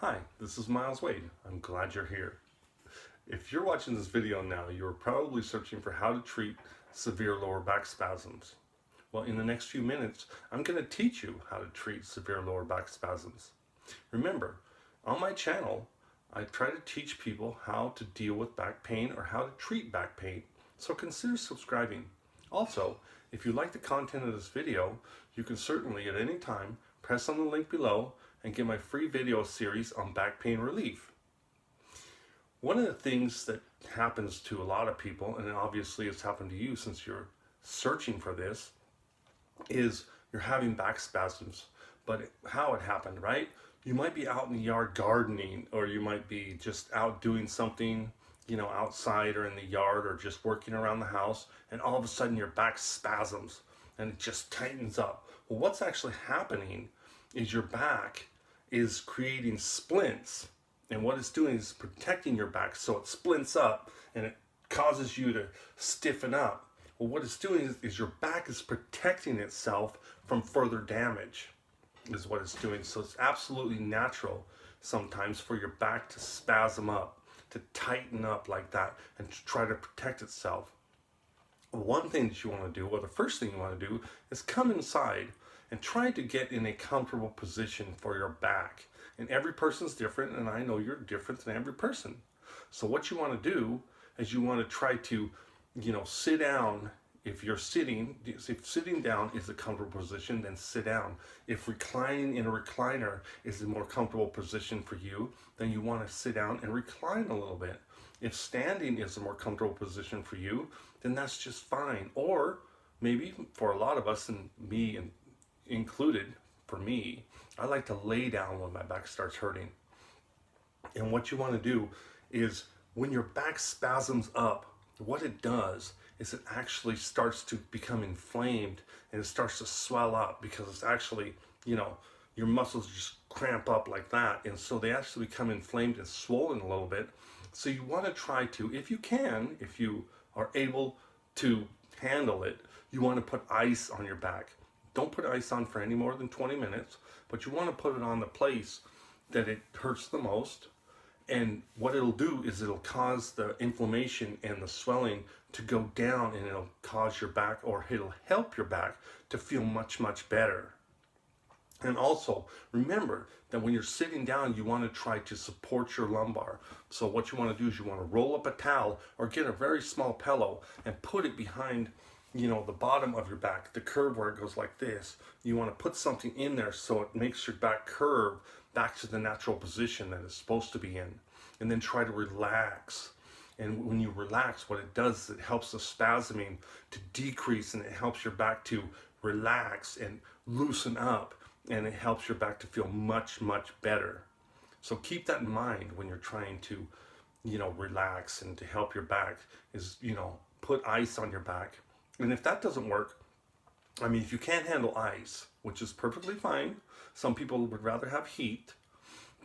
Hi, this is Miles Wade. I'm glad you're here. If you're watching this video now, you're probably searching for how to treat severe lower back spasms. Well, in the next few minutes, I'm going to teach you how to treat severe lower back spasms. Remember, on my channel, I try to teach people how to deal with back pain or how to treat back pain, so consider subscribing. Also, if you like the content of this video, you can certainly at any time press on the link below and get my free video series on back pain relief. One of the things that happens to a lot of people, and obviously it's happened to you since you're searching for this, is you're having back spasms. But how it happened, right? You might be out in the yard gardening, or you might be just out doing something, outside or in the yard, or just working around the house, and all of a sudden your back spasms and it just tightens up. Well, what's actually happening is your back is creating splints, and what it's doing is protecting your back, so it splints up and it causes you to stiffen up. Well, what it's doing is your back is protecting itself from further damage, is what it's doing. So it's absolutely natural sometimes for your back to spasm up, to tighten up like that, and to try to protect itself. One thing that you want to do, or the first thing you want to do, is come inside and try to get in a comfortable position for your back. And every person's different, and I know you're different than every person. So what you want to do is you want to try to, sit down. If you're sitting, if sitting down is a comfortable position, then sit down. If reclining in a recliner is a more comfortable position for you, then you want to sit down and recline a little bit. If standing is a more comfortable position for you, then that's just fine. Or maybe for a lot of us, and me included, for me, I like to lay down when my back starts hurting. And what you want to do is, when your back spasms up, what it does is it actually starts to become inflamed, and it starts to swell up, because it's actually, your muscles just cramp up like that, and so they actually become inflamed and swollen a little bit. So you want to try to, if you can, if you are able to handle it, you want to put ice on your back. Don't put ice on for any more than 20 minutes, but you want to put it on the place that it hurts the most. And what it'll do is it'll cause the inflammation and the swelling to go down, and it'll cause your back, or it'll help your back to feel much, much better. And also, remember that when you're sitting down, you want to try to support your lumbar. So what you want to do is you want to roll up a towel or get a very small pillow and put it behind, the bottom of your back, the curve where it goes like this. You want to put something in there so it makes your back curve back to the natural position that it's supposed to be in. And then try to relax. And when you relax, what it does is it helps the spasming to decrease, and it helps your back to relax and loosen up, and it helps your back to feel much, much better. So keep that in mind when you're trying to, relax, and to help your back is, put ice on your back. And if that doesn't work, if you can't handle ice, which is perfectly fine, some people would rather have heat,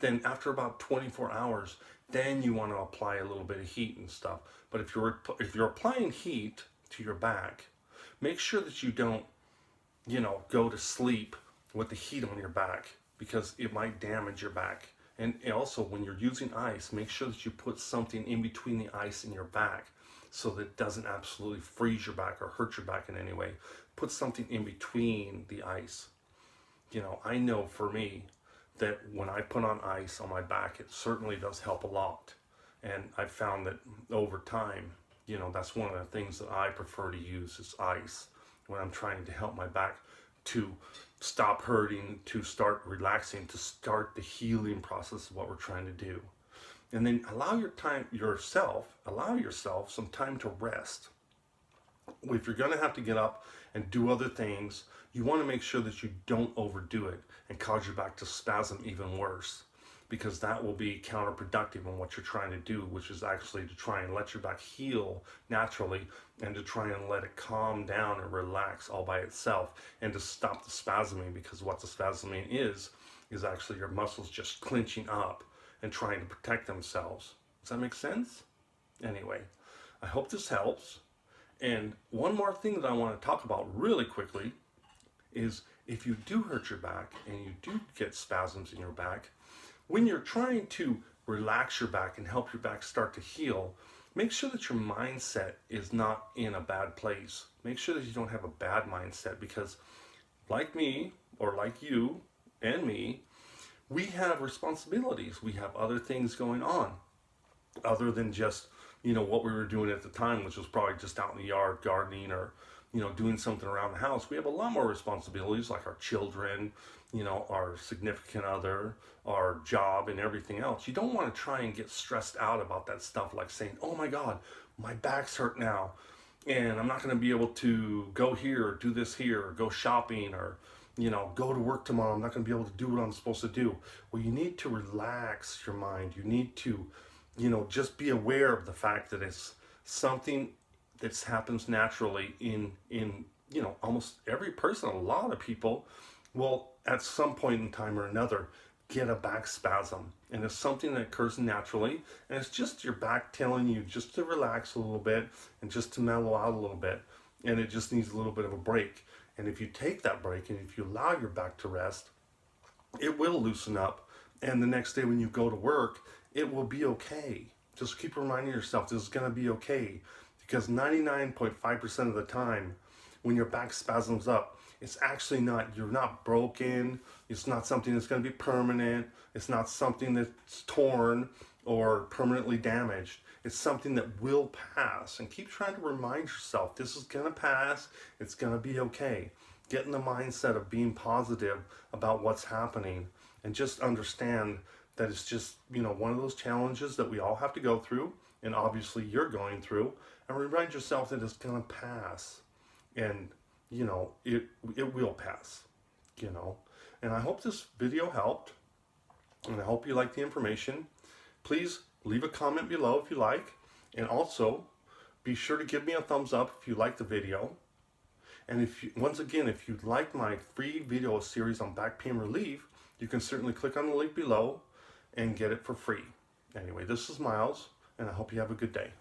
then after about 24 hours, then you want to apply a little bit of heat and stuff. But if you're applying heat to your back, make sure that you don't, go to sleep with the heat on your back, because it might damage your back. And also, when you're using ice, make sure that you put something in between the ice and your back, so that it doesn't absolutely freeze your back or hurt your back in any way. Put something in between the ice. I know for me that when I put on ice on my back, it certainly does help a lot. And I've found that over time, that's one of the things that I prefer to use is ice when I'm trying to help my back to stop hurting, to start relaxing, to start the healing process of what we're trying to do. And then allow yourself some time to rest. If you're going to have to get up and do other things, you want to make sure that you don't overdo it and cause your back to spasm even worse, because that will be counterproductive in what you're trying to do, which is actually to try and let your back heal naturally, and to try and let it calm down and relax all by itself, and to stop the spasming, because what the spasming is actually your muscles just clenching up and trying to protect themselves. Does that make sense? Anyway, I hope this helps. And one more thing that I want to talk about really quickly is, if you do hurt your back and you do get spasms in your back, when you're trying to relax your back and help your back start to heal, make sure that your mindset is not in a bad place. Make sure that you don't have a bad mindset, because like me, or like you and me, we have responsibilities. We have other things going on other than just, what we were doing at the time, which was probably just out in the yard gardening, or doing something around the house. We have a lot more responsibilities, like our children, our significant other, our job, and everything else. You don't want to try and get stressed out about that stuff, like saying, oh my God, my back's hurt now, and I'm not going to be able to go here or do this here, or go shopping, or go to work tomorrow. I'm not going to be able to do what I'm supposed to do. Well, you need to relax your mind. You need to just be aware of the fact that it's something that happens naturally in almost every person. A lot of people will at some point in time or another get a back spasm, and it's something that occurs naturally, and it's just your back telling you just to relax a little bit and just to mellow out a little bit, and it just needs a little bit of a break. And if you take that break and if you allow your back to rest, it will loosen up, and the next day when you go to work, it will be okay. Just keep reminding yourself this is going to be okay, because 99.5% of the time when your back spasms up, it's actually not, you're not broken, it's not something that's going to be permanent, it's not something that's torn or permanently damaged. It's something that will pass. And keep trying to remind yourself this is going to pass, it's going to be okay. Get in the mindset of being positive about what's happening, and just understand that it's just, one of those challenges that we all have to go through, and obviously you're going through, and remind yourself that it's going to pass, and it will pass, and I hope this video helped, and I hope you like the information. Please leave a comment below if you like, and also be sure to give me a thumbs up if you like the video. And once again, if you'd like my free video series on back pain relief, you can certainly click on the link below and get it for free. Anyway, this is Miles, and I hope you have a good day.